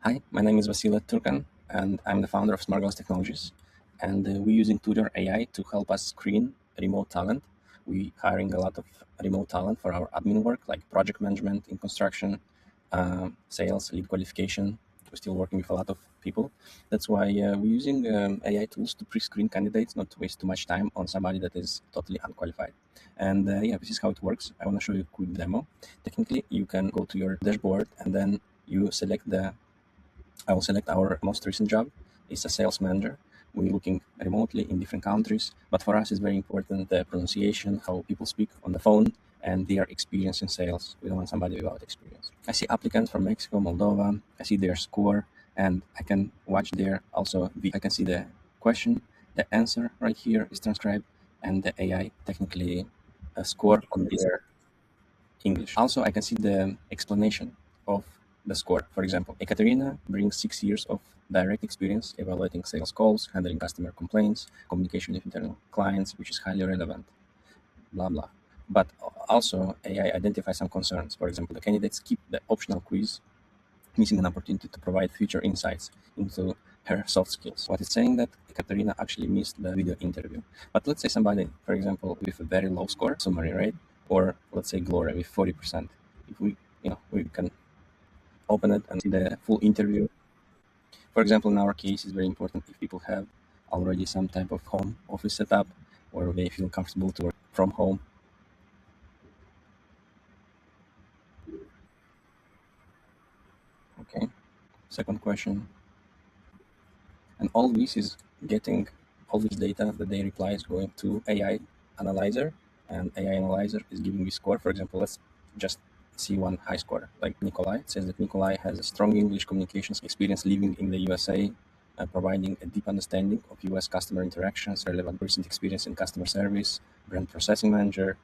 Hi, my name is Vasile Turkan, and I'm the founder of Smart Glass Technologies. And we're using Tutor AI to help us screen remote talent. We're hiring a lot of remote talent for our admin work, like project management in construction, sales, lead qualification. We're still working with a lot of people. That's why we're using AI tools to pre-screen candidates, not to waste too much time on somebody that is totally unqualified. And yeah, this is how it works. I want to show you a quick demo. Technically, you can go to your dashboard and then you select the I will select our most recent job. It's a sales manager. We're looking remotely in different countries, but for us, it's very important the pronunciation, how people speak on the phone, and their experience in sales. We don't want somebody without experience. I see applicants from Mexico, Moldova. I see their score, and I can watch there also. I can see the question, the answer right here is transcribed, and the AI technically score on their English. Also, I can see the explanation of the score. For example, Ekaterina brings 6 years of direct experience evaluating sales calls, handling customer complaints, communication with internal clients, which is highly relevant, blah, blah. But also, AI identifies some concerns. For example, the candidates keep the optional quiz, missing an opportunity to provide future insights into her soft skills. What it's saying that Katerina actually missed the video interview. But let's say somebody, for example, with a very low score, summary, right? Or let's say Gloria with 40%. If we can open it and see the full interview. For example, in our case, it's very important if people have already some type of home office setup or they feel comfortable to work from home. Okay. Second question. And all this is getting all this data, the day reply is going to AI analyzer, and AI analyzer is giving me score. For example, let's just see one high score, like Nikolai. It says that Nikolai has a strong English communications experience living in the USA, providing a deep understanding of US customer interactions, relevant recent experience in customer service, brand processing manager,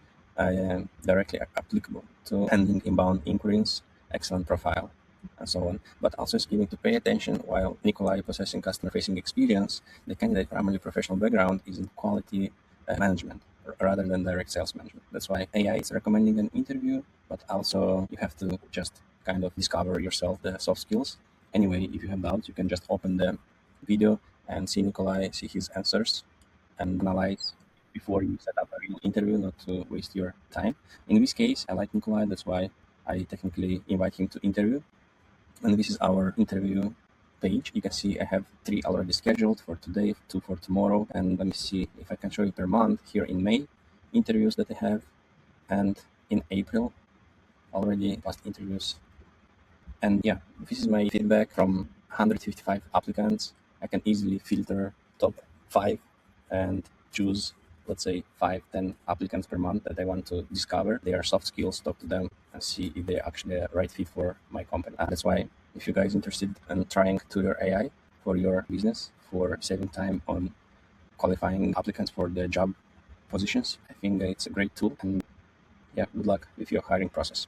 directly applicable to handling inbound inquiries, excellent profile, and so on. But also it's giving to pay attention while Nikolai possessing customer-facing experience, the candidate primarily professional background is in quality management rather than direct sales management. That's why AI is recommending an interview, but also you have to just kind of discover yourself the soft skills. Anyway, if you have doubts, you can just open the video and see Nikolai, see his answers, and analyze before you set up a real interview, not to waste your time. In this case, I like Nikolai, that's why I technically invite him to interview. And this is our interview page. You can see I have 3 already scheduled for today, 2 for tomorrow, and let me see if I can show you per month here in May interviews that I have, and in April already past interviews. And yeah, this is my feedback from 155 applicants. I can easily filter top 5 and choose, let's say, 5, 10 applicants per month that I want to discover their soft skills, talk to them, and see if they're actually the right fit for my company. That's why, if you guys interested in trying Tutor AI for your business, for saving time on qualifying applicants for the job positions, I think it's a great tool. And yeah, good luck with your hiring process.